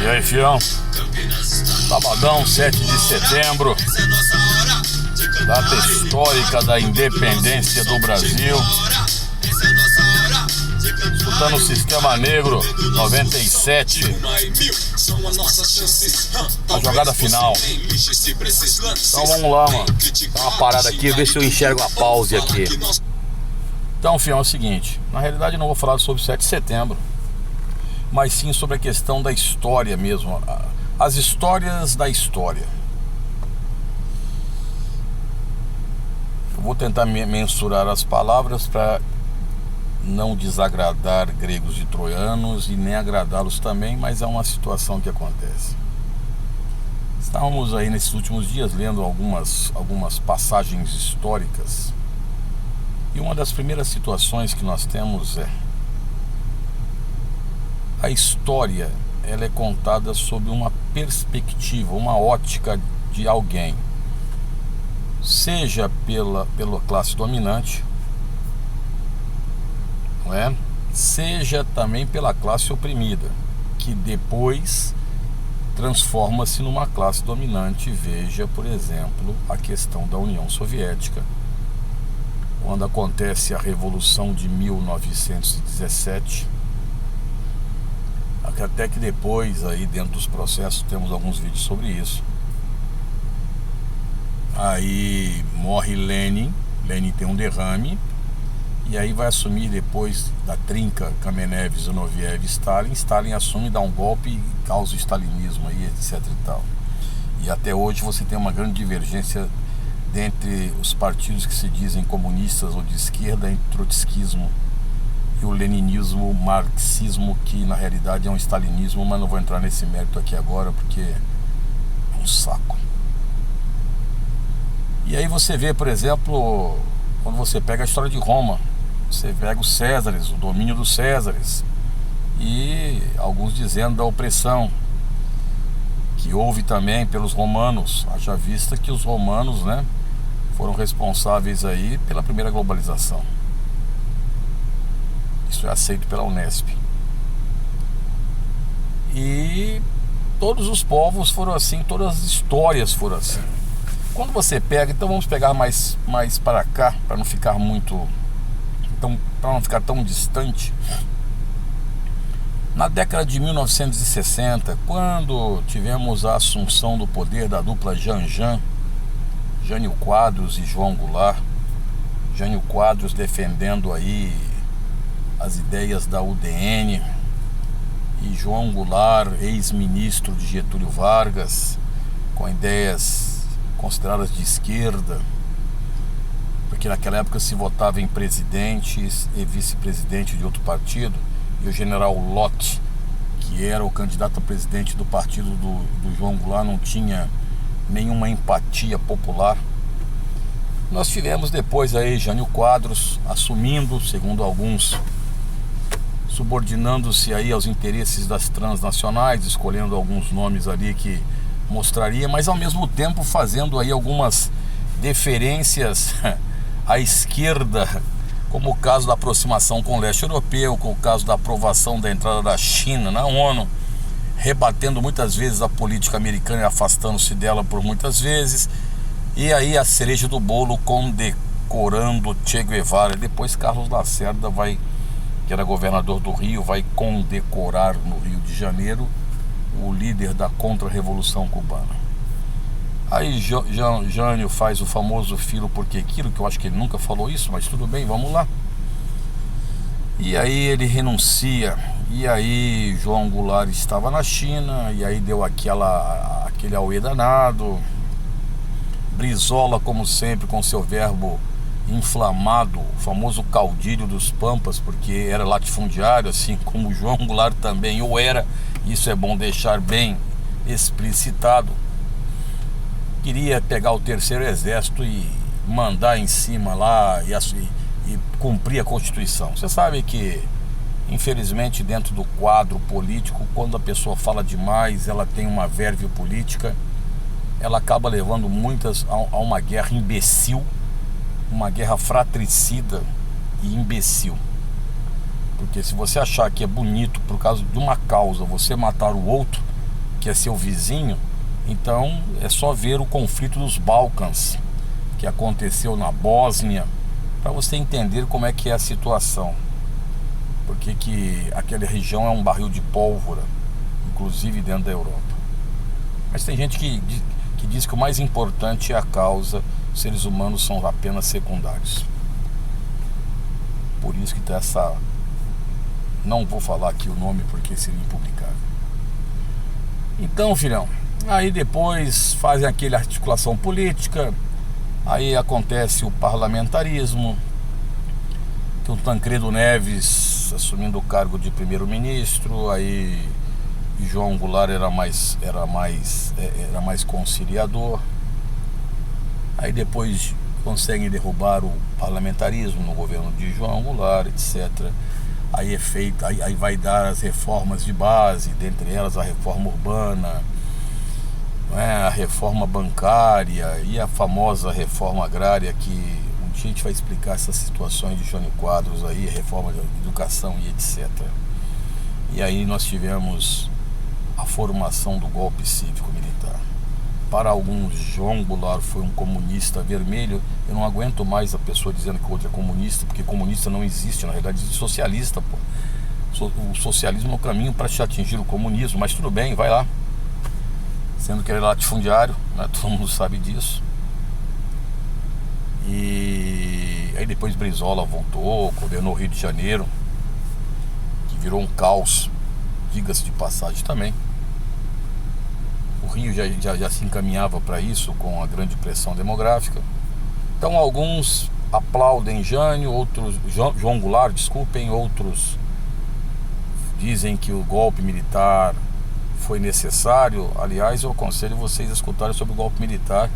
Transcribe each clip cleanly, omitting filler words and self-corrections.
E aí, fião? Sabadão, 7 de setembro, data histórica da independência do Brasil. Escutando o Sistema Negro 97, a jogada final. Então vamos lá, mano. Dá uma parada aqui, ver se eu enxergo a pause aqui. Então, fião, é o seguinte: na realidade eu não vou falar sobre 7 de setembro, mas sim sobre a questão da história mesmo, as histórias da história. Eu vou tentar mensurar as palavras para não desagradar gregos e troianos e nem agradá-los também, mas é uma situação que acontece. Estávamos aí nesses últimos dias lendo algumas passagens históricas, e uma das primeiras situações que nós temos é: a história, ela é contada sob uma perspectiva, uma ótica de alguém, seja pela classe dominante, não é? Seja também pela classe oprimida, que depois transforma-se numa classe dominante. Veja, por exemplo, a questão da União Soviética, quando acontece a Revolução de 1917, até que depois, aí dentro dos processos, temos alguns vídeos sobre isso. Aí morre Lenin tem um derrame, e aí vai assumir, depois da trinca Kamenev, Zinoviev e Stalin assume, dá um golpe e causa o stalinismo aí, etc e tal. E até hoje você tem uma grande divergência dentre os partidos que se dizem comunistas ou de esquerda, entre o trotskismo e o leninismo, o marxismo, que na realidade é um stalinismo, mas não vou entrar nesse mérito aqui agora porque é um saco. E aí você vê, por exemplo, quando você pega a história de Roma, você pega os Césares, o domínio dos Césares, e alguns dizendo da opressão que houve também pelos romanos, haja vista que os romanos, né, foram responsáveis aí pela primeira globalização. Isso é aceito pela Unesp. E todos os povos foram assim, todas as histórias foram assim. Quando você pega, então vamos pegar mais para cá, para não ficar tão distante. Na década de 1960, quando tivemos a assunção do poder da dupla Jânio Quadros e João Goulart, Jânio Quadros defendendo aí as ideias da UDN, e João Goulart, ex-ministro de Getúlio Vargas, com ideias consideradas de esquerda, porque naquela época se votava em presidentes e vice-presidente de outro partido, e o general Lott, que era o candidato a presidente do partido do João Goulart, não tinha nenhuma empatia popular. Nós tivemos depois aí Jânio Quadros assumindo, segundo alguns, subordinando-se aí aos interesses das transnacionais, escolhendo alguns nomes ali que mostraria, mas ao mesmo tempo fazendo aí algumas deferências à esquerda, como o caso da aproximação com o leste europeu, com o caso da aprovação da entrada da China na ONU, rebatendo muitas vezes a política americana e afastando-se dela por muitas vezes. E aí a cereja do bolo, condecorando Che Guevara. Depois Carlos Lacerda que era governador do Rio, vai condecorar no Rio de Janeiro o líder da contra-revolução cubana. Aí Jânio faz o famoso filo porque aquilo, que eu acho que ele nunca falou isso, mas tudo bem, vamos lá. E aí ele renuncia, e aí João Goulart estava na China, e aí deu aquele auê danado. Brizola, como sempre, com seu verbo inflamado, o famoso caudilho dos pampas, porque era latifundiário, assim como João Goulart também o era. Isso é bom deixar bem explicitado. Queria pegar o terceiro exército e mandar em cima lá e cumprir a Constituição. Você sabe que, infelizmente, dentro do quadro político, quando a pessoa fala demais, ela tem uma verve política, ela acaba levando muitas a uma guerra imbecil, uma guerra fratricida e imbecil. Porque se você achar que é bonito, por causa de uma causa, você matar o outro, que é seu vizinho, então é só ver o conflito dos Balcãs, que aconteceu na Bósnia, para você entender como é que é a situação. Porque que aquela região é um barril de pólvora, inclusive dentro da Europa. Mas tem gente que diz que o mais importante é a causa, os seres humanos são apenas secundários. Por isso que está essa... Não vou falar aqui o nome porque seria impublicável. Então, filhão, aí depois fazem aquela articulação política, aí acontece o parlamentarismo, que o Tancredo Neves assumindo o cargo de primeiro-ministro, aí João Goulart era mais conciliador. Aí depois conseguem derrubar o parlamentarismo no governo de João Goulart, etc. Aí é feito, aí vai dar as reformas de base, dentre elas a reforma urbana, a reforma bancária e a famosa reforma agrária, que um dia a gente vai explicar essas situações de Jânio Quadros aí, reforma de educação e etc. E aí nós tivemos a formação do golpe cívico-militar. Para alguns, João Goulart foi um comunista vermelho. Eu não aguento mais a pessoa dizendo que o outro é comunista, porque comunista não existe, na realidade existe socialista, pô. O socialismo é o caminho para te atingir o comunismo, mas tudo bem, vai lá. Sendo que ele é latifundiário, né? Todo mundo sabe disso. E aí depois Brizola voltou, coordenou o Rio de Janeiro, que virou um caos, diga-se de passagem também. O Rio já se encaminhava para isso com a grande pressão demográfica. Então alguns aplaudem Jânio, outros João Goulart, desculpem, outros dizem que o golpe militar foi necessário. Aliás, eu aconselho vocês a escutarem sobre o golpe militar,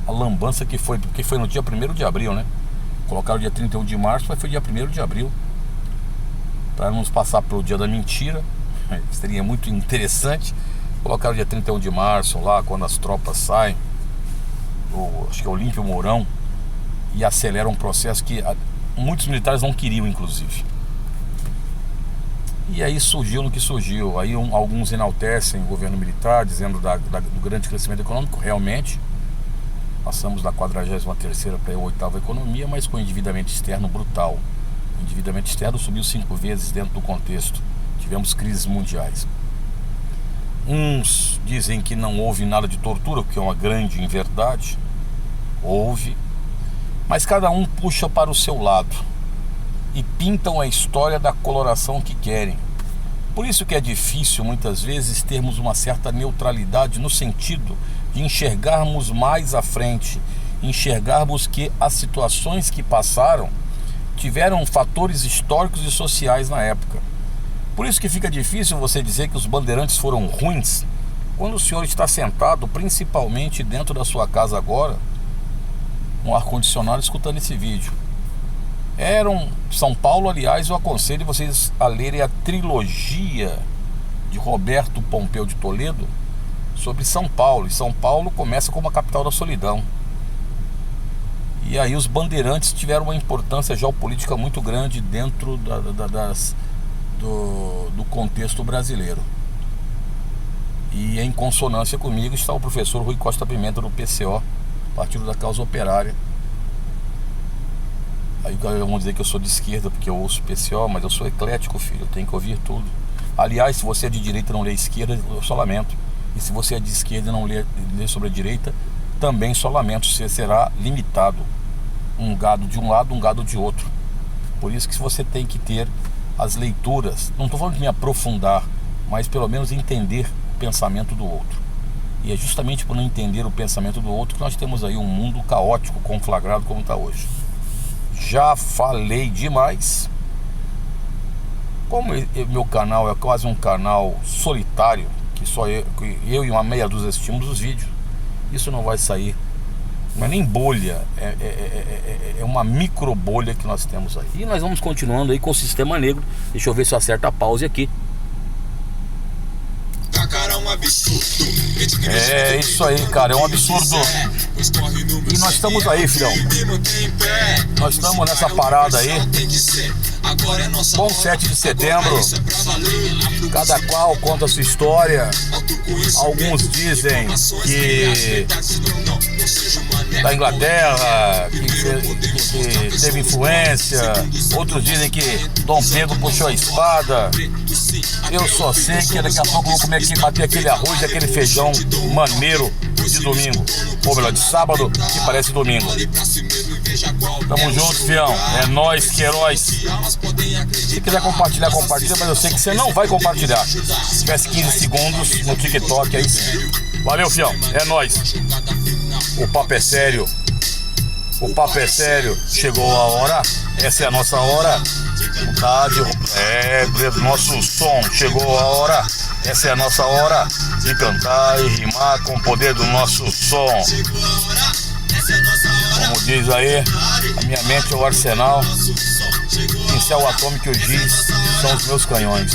a lambança que foi, porque foi no dia 1º de abril, né? Colocaram o dia 31 de março, mas foi dia 1º de abril, para não nos passar pelo dia da mentira. Seria muito interessante. Colocaram o dia 31 de março lá, quando as tropas saem, acho que é Olímpio Mourão, e aceleram um processo que muitos militares não queriam, inclusive. E aí surgiu no que surgiu. Aí alguns enaltecem o governo militar, dizendo do grande crescimento econômico. Realmente, passamos da 43ª para a 8ª economia, mas com endividamento externo brutal. O endividamento externo subiu 5 vezes dentro do contexto. Tivemos crises mundiais. Uns dizem que não houve nada de tortura, o que é uma grande inverdade. Houve. Mas cada um puxa para o seu lado e pintam a história da coloração que querem. Por isso que é difícil, muitas vezes, termos uma certa neutralidade no sentido de enxergarmos mais à frente, enxergarmos que as situações que passaram tiveram fatores históricos e sociais na época. Por isso que fica difícil você dizer que os bandeirantes foram ruins, quando o senhor está sentado, principalmente dentro da sua casa agora, no ar-condicionado, escutando esse vídeo. São Paulo, aliás, eu aconselho vocês a lerem a trilogia de Roberto Pompeu de Toledo sobre São Paulo. E São Paulo começa como a capital da solidão. E aí os bandeirantes tiveram uma importância geopolítica muito grande dentro do contexto brasileiro. E em consonância comigo está o professor Rui Costa Pimenta, do PCO, Partido da Causa Operária. Aí vão dizer que eu sou de esquerda porque eu ouço PCO, mas eu sou eclético, filho, eu tenho que ouvir tudo. Aliás, se você é de direita e não lê esquerda, eu só lamento. E se você é de esquerda e não lê sobre a direita, também só lamento. Você será limitado. Um gado de um lado, um gado de outro. Por isso que você tem que ter as leituras. Não estou falando de me aprofundar, mas pelo menos entender o pensamento do outro. E é justamente por não entender o pensamento do outro que nós temos aí um mundo caótico, conflagrado como está hoje. Já falei demais. Como meu canal é quase um canal solitário, que só eu e uma meia dúzia assistimos os vídeos, isso não vai sair. Não é nem bolha, é uma micro bolha que nós temos aí. E nós vamos continuando aí com o Sistema Negro. Deixa eu ver se eu acerto a pause aqui. É isso aí, cara, é um absurdo. E nós estamos aí, filhão. Nós estamos nessa parada aí. Bom 7 de setembro. Cada qual conta a sua história. Alguns dizem que da Inglaterra, que teve influência. Outros dizem que Dom Pedro puxou a espada. Eu só sei que daqui a pouco eu vou comer aqui, bater aquele arroz e aquele feijão maneiro de domingo. Ou melhor, de sábado, que parece domingo. Tamo junto, fião. É nóis, que heróis. Se quiser compartilhar, compartilha, mas eu sei que você não vai compartilhar. Se tivesse 15 segundos no TikTok, aí sim. Valeu, fião. É nóis. O papo é sério. O papo é sério. Chegou a hora. Essa é a nossa hora. Vontade. Nosso som. Chegou a hora. Essa é a nossa hora de cantar e rimar com o poder do nosso som. Como diz aí, a minha mente é o arsenal. Pincel atômico e o giz são os meus canhões.